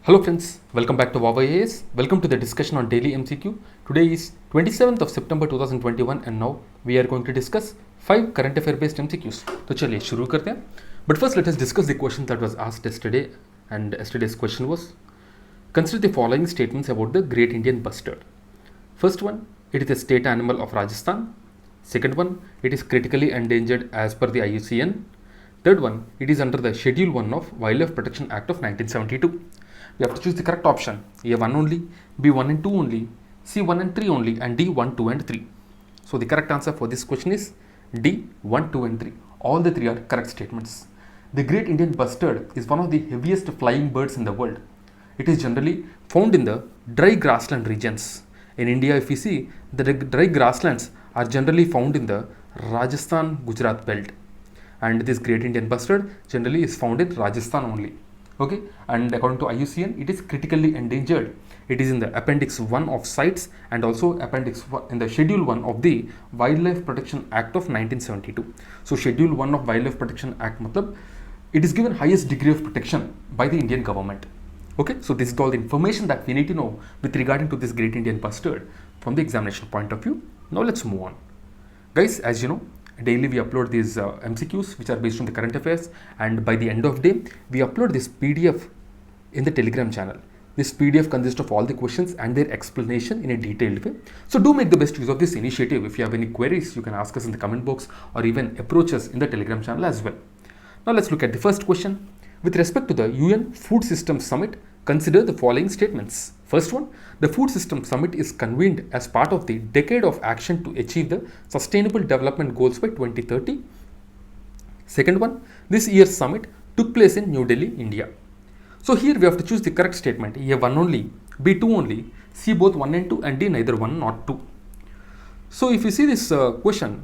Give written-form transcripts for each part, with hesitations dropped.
Hello friends, welcome back to Wawa AS. Welcome to the discussion on daily MCQ. Today is 27th of September 2021 and now we are going to discuss 5 current affair based MCQs. तो चलिए शुरू करते हैं. But first let us discuss the question that was asked yesterday, and yesterday's question was, consider the following statements about the Great Indian Bustard. First one, it is a state animal of Rajasthan. Second one, it is critically endangered as per the IUCN. Third one, it is under the Schedule 1 of Wildlife Protection Act of 1972. We have to choose the correct option. A1 only, B1 and 2 only, C1 and 3 only, and D1, 2 and 3. So the correct answer for this question is D1, 2 and 3. All the 3 are correct statements. The Great Indian Bustard is one of the heaviest flying birds in the world. It is generally found in the dry grassland regions. In India, if we see, the dry grasslands are generally found in the Rajasthan-Gujarat belt. And this Great Indian Bustard generally is found in Rajasthan only. Okay, and according to IUCN, it is critically endangered. It is in the Appendix 1 of CITES and also Appendix 1 in the Schedule 1 of the Wildlife Protection Act of 1972. So Schedule 1 of Wildlife Protection Act matlab, it is given highest degree of protection by the Indian government. Okay, so this is all the information that we need to know with regarding to this Great Indian Bustard from the examination point of view. Now let's move on. Guys, as you know, daily we upload these MCQs which are based on the current affairs, and by the end of day we upload this PDF in the Telegram channel. This PDF consists of all the questions and their explanation in a detailed way. So do make the best use of this initiative. If you have any queries, you can ask us in the comment box or even approach us in the Telegram channel as well. Now let's look at the first question. With respect to the UN Food Systems Summit, consider the following statements. First one, the Food Systems Summit is convened as part of the Decade of Action to achieve the Sustainable Development Goals by 2030. Second one, this year's summit took place in New Delhi, India. So here we have to choose the correct statement. A1 only, B2 only, C both 1 and 2, and D neither 1 nor 2. So if you see this question,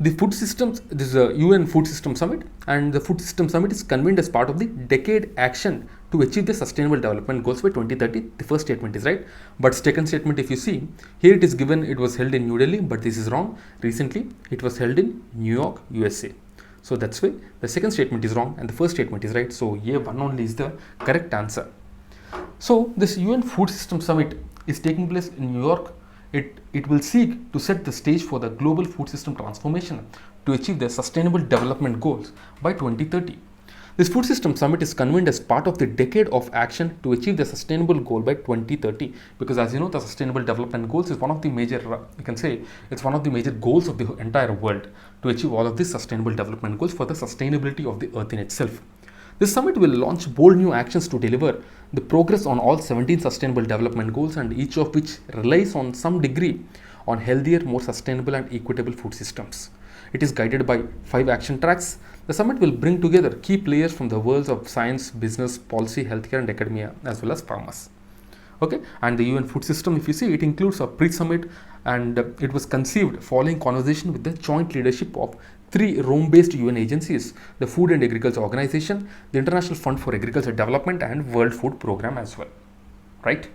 the food systems, this is a UN Food System Summit, and the Food System Summit is convened as part of the Decade Action to achieve the Sustainable Development Goals by 2030. The first statement is right, but second statement, if you see, here it is given it was held in New Delhi, but this is wrong. Recently, it was held in New York, USA. So that's why the second statement is wrong and the first statement is right. So A1 only is the correct answer. So this UN Food System Summit is taking place in New York. It will seek to set the stage for the global food system transformation to achieve the Sustainable Development Goals by 2030. This Food System Summit is convened as part of the Decade of Action to achieve the Sustainable Goal by 2030, because as you know, the Sustainable Development Goals is one of the major, you can say, it's one of the major goals of the entire world to achieve all of these Sustainable Development Goals for the sustainability of the earth in itself. This summit will launch bold new actions to deliver the progress on all 17 Sustainable Development Goals, and each of which relies on some degree on healthier, more sustainable and equitable food systems. It is guided by 5 action tracks. The summit will bring together key players from the worlds of science, business, policy, healthcare and academia, as well as farmers. Okay, and the UN food system, if you see, it includes a pre-summit, and it was conceived following conversation with the joint leadership of 3 Rome-based UN agencies: the Food and Agriculture Organization, the International Fund for Agriculture Development, and World Food Program as well. Right?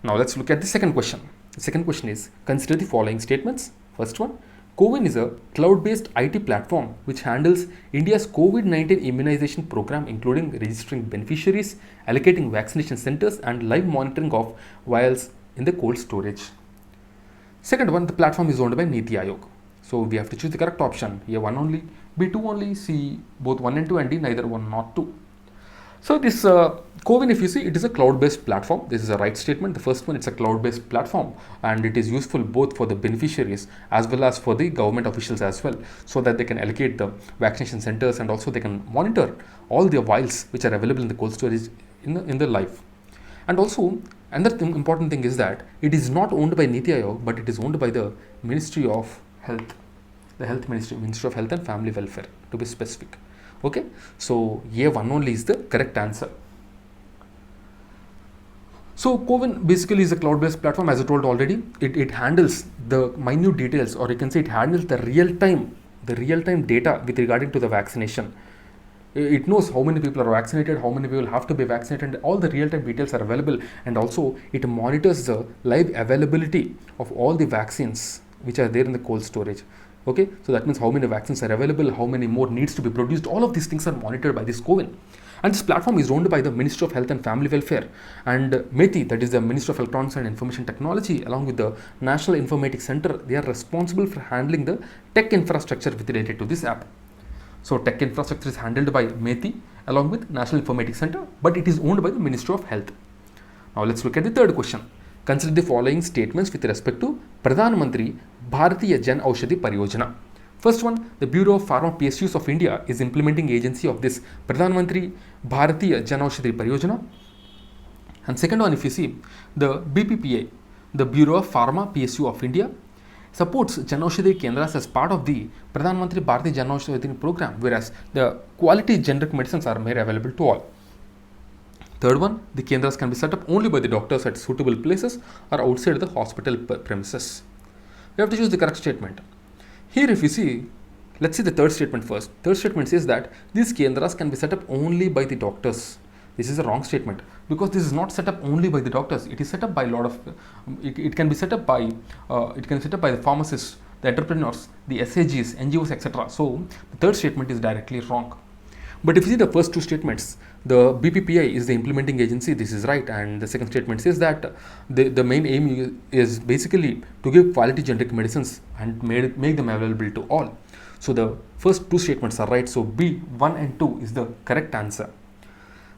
Now let's look at the second question. The second question is, consider the following statements. First one, CoWIN is a cloud-based IT platform which handles India's COVID-19 immunization program, including registering beneficiaries, allocating vaccination centers, and live monitoring of vials in the cold storage. Second one, the platform is owned by Niti Aayog. So we have to choose the correct option. A1 only, B2 only, C both 1 and 2, and D neither 1 nor 2. So this CoWIN, if you see, it is a cloud-based platform. This is a right statement. The first one, it's a cloud-based platform, and it is useful both for the beneficiaries as well as for the government officials as well, so that they can allocate the vaccination centers, and also they can monitor all the vials which are available in the cold storage in the live. And also another important thing is that it is not owned by Niti Aayog, but it is owned by the Ministry of Health, the Health Ministry, Ministry of Health and Family Welfare to be specific. Okay, so A1 only is the correct answer. So CoWIN basically is a cloud-based platform, as I told already. It handles the minute details, or you can say it handles the real-time data with regarding to the vaccination. It knows how many people are vaccinated, how many people have to be vaccinated, and all the real-time details are available. And also it monitors the live availability of all the vaccines which are there in the cold storage. Okay, so that means how many vaccines are available, how many more needs to be produced. All of these things are monitored by this CoWIN. And this platform is owned by the Ministry of Health and Family Welfare, and METI, that is the Ministry of Electronics and Information Technology, along with the National Informatics Center, they are responsible for handling the tech infrastructure related to this app. So tech infrastructure is handled by METI along with National Informatics Center, but it is owned by the Ministry of Health. Now let's look at the third question. Consider the following statements with respect to Pradhan Mantri Bharatiya Jan Aushadhi Pariyojana. First one, the Bureau of Pharma PSUs of India is implementing agency of this Pradhan Mantri Bharatiya Jan Aushadhi Pariyojana. And second one, if you see, the BPPA, the Bureau of Pharma PSU of India, supports Jan Aushadhi Kendras as part of the Pradhan Mantri Bharatiya Jan Aushadhi program, whereas the quality generic medicines are made available to all. Third one, the Kendras can be set up only by the doctors at suitable places or outside the hospital premises. We have to choose the correct statement. Here if you see, let's see the third statement first. Third statement says that these Kendras can be set up only by the doctors. This is a wrong statement, because this is not set up only by the doctors. It is set up by a lot of, it can be set up by, the pharmacists, the entrepreneurs, the SAGs, NGOs, etc. So the third statement is directly wrong. But if you see the first two statements, the BPPI is the implementing agency, this is right, and the second statement says that the main aim is basically to give quality generic medicines and make them available to all. So the first two statements are right, so B, 1 and 2 is the correct answer.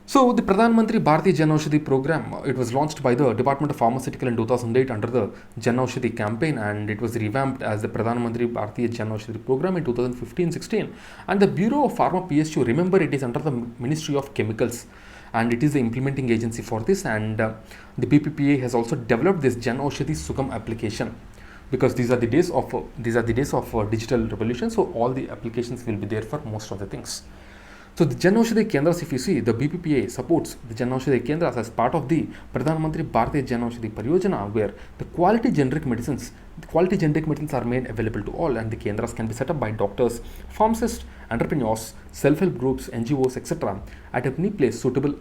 So the Pradhan Mantri Bharatiya Jan Aushadhi program, it was launched by the Department of Pharmaceutical in 2008 under the Jan Aushadhi campaign, and it was revamped as the Pradhan Mantri Bharatiya Jan Aushadhi program in 2015-16. And the Bureau of Pharma PSU, remember, it is under the Ministry of Chemicals, and it is the implementing agency for this. And the BPPA has also developed this Jan Aushadhi Sugam application, because these are the days of digital revolution. So all the applications will be there for most of the things. So the Jan Aushadhi Kendras, if you see, the BPPA supports the Jan Aushadhi Kendras as part of the Pradhan Mantri Bharatiya Jan Aushadhi Pariyojana, where the quality generic medicines are made available to all, and the Kendras can be set up by doctors, pharmacists, entrepreneurs, self-help groups, NGOs, etc. at any suitable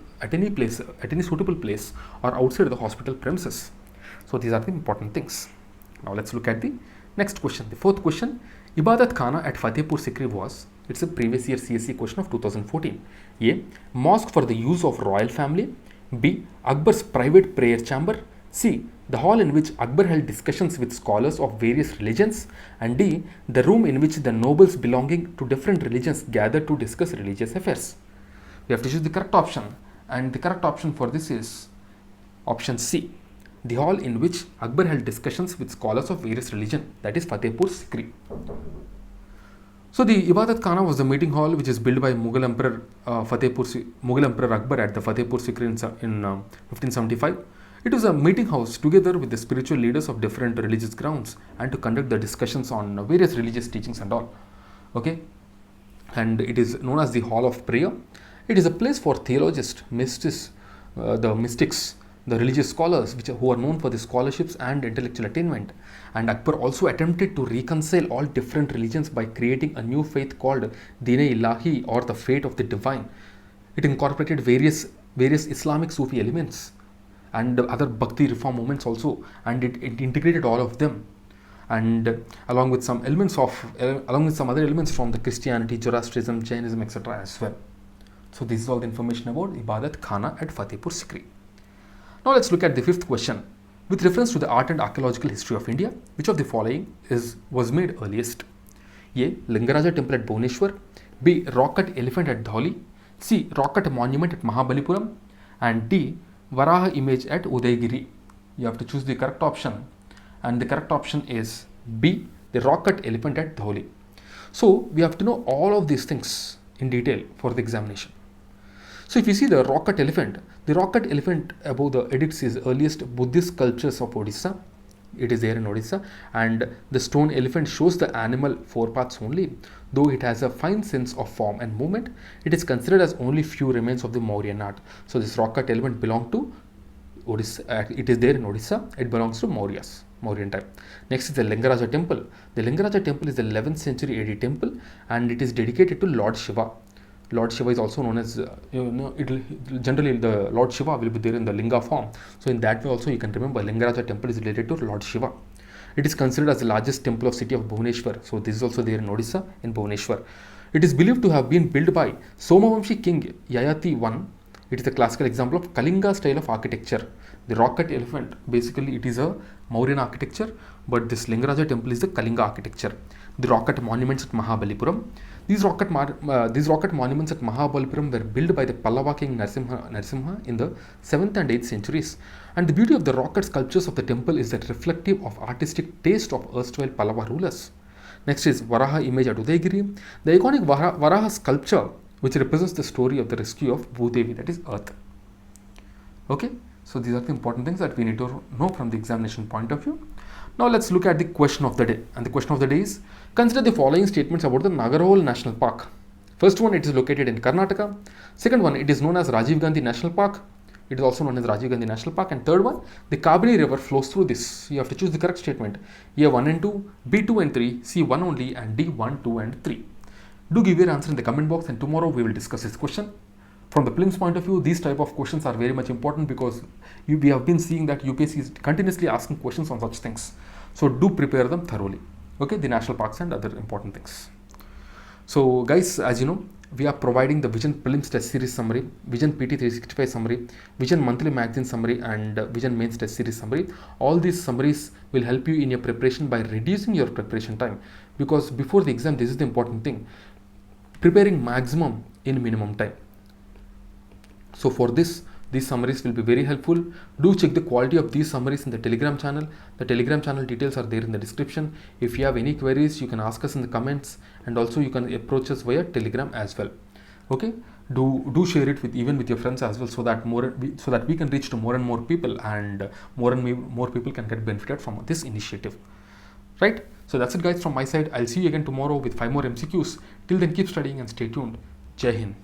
place or outside the hospital premises. So these are the important things. Now let's look at the next question. The fourth question, Ibadat Khana at Fatehpur Sikri was, it's a previous year CSE question of 2014. A, mosque for the use of royal family. B, Akbar's private prayer chamber. C, the hall in which Akbar held discussions with scholars of various religions. And D, the room in which the nobles belonging to different religions gathered to discuss religious affairs. We have to choose the correct option, and the correct option for this is option C, the hall in which Akbar held discussions with scholars of various religion, that is Fatehpur Sikri. So the Ibadat Khana was the meeting hall which is built by Mughal Emperor Akbar at the Fatehpur Sikri in 1575. It was a meeting house together with the spiritual leaders of different religious grounds and to conduct the discussions on various religious teachings and all. Okay, and it is known as the Hall of Prayer. It is a place for theologists, mystics, the religious scholars who are known for the scholarships and intellectual attainment. And Akbar also attempted to reconcile all different religions by creating a new faith called Din-e-Ilahi, or the Faith of the Divine. It incorporated various Islamic Sufi elements and other Bhakti reform movements also, and it integrated all of them, and along with some other elements from the Christianity, Zoroastrianism, Jainism, etc. as well. So this is all the information about Ibadat Khana at Fatehpur Sikri. Now let's look at the fifth question. With reference to the art and archaeological history of India, which of the following was made earliest? A, Lingaraja temple at Bhubaneswar. B, rock cut elephant at Dhauli. C, rock cut monument at Mahabalipuram. And D, Varaha image at Udaygiri. You have to choose the correct option, and the correct option is B, the rock cut elephant at Dhauli. So we have to know all of these things in detail for the examination. So if you see the rock cut elephant above the edicts is earliest Buddhist sculptures of Odisha. It is there in Odisha, and the stone elephant shows the animal four paths only. Though it has a fine sense of form and movement, it is considered as only few remains of the Mauryan art. So this rock cut elephant belonged to Odisha. It is there in Odisha. It belongs to Mauryan time. Next is the Lingaraja temple. The Lingaraja temple is the 11th century AD temple, and it is dedicated to Lord Shiva. Lord Shiva is also known as, generally the Lord Shiva will be there in the Linga form. So in that way also you can remember Lingaraja temple is related to Lord Shiva. It is considered as the largest temple of city of Bhubaneswar. So this is also there in Odisha, in Bhubaneswar. It is believed to have been built by Somavamshi king Yayati I. It is a classical example of Kalinga style of architecture. The rocket elephant, basically it is a Mauryan architecture, but this Lingaraja temple is the Kalinga architecture. The rocket monuments at Mahabalipuram. These rocket monuments at Mahabalipuram were built by the Pallava king Narasimha in the 7th and 8th centuries. And the beauty of the rocket sculptures of the temple is that reflective of artistic taste of erstwhile Pallava rulers. Next is Varaha image at Udaygiri. The iconic Varaha sculpture, which represents the story of the rescue of Bhudevi, that is Earth. Okay, so these are the important things that we need to know from the examination point of view. Now let's look at the question of the day. And the question of the day is, consider the following statements about the Nagarhole National Park. First one, it is located in Karnataka. Second one, it is known as Rajiv Gandhi National Park. It is also known as Rajiv Gandhi National Park. And third one, the Kabini River flows through this. You have to choose the correct statement. A 1 and 2, B 2 and 3, C 1 only, and D 1, 2 and 3. Do give your answer in the comment box, and tomorrow we will discuss this question. From the prelims point of view, these type of questions are very much important because we have been seeing that UPSC is continuously asking questions on such things. So do prepare them thoroughly. Okay, the national parks and other important things. So guys, as you know, we are providing the Vision Prelims Test Series summary, Vision PT 365 summary, Vision Monthly Magazine summary, and Vision Mains Test Series summary. All these summaries will help you in your preparation by reducing your preparation time, because before the exam, this is the important thing, preparing maximum in minimum time. So for this, these summaries will be very helpful. Do check the quality of these summaries in the Telegram channel. The Telegram channel details are there in the description. If you have any queries, you can ask us in the comments, and also you can approach us via Telegram as well. Okay, do share it with your friends as well, so that we can reach to more and more people, and more people can get benefited from this initiative. Right? So that's it guys from my side. I'll see you again tomorrow with 5 more MCQs. Till then, keep studying and stay tuned. Jai Hind.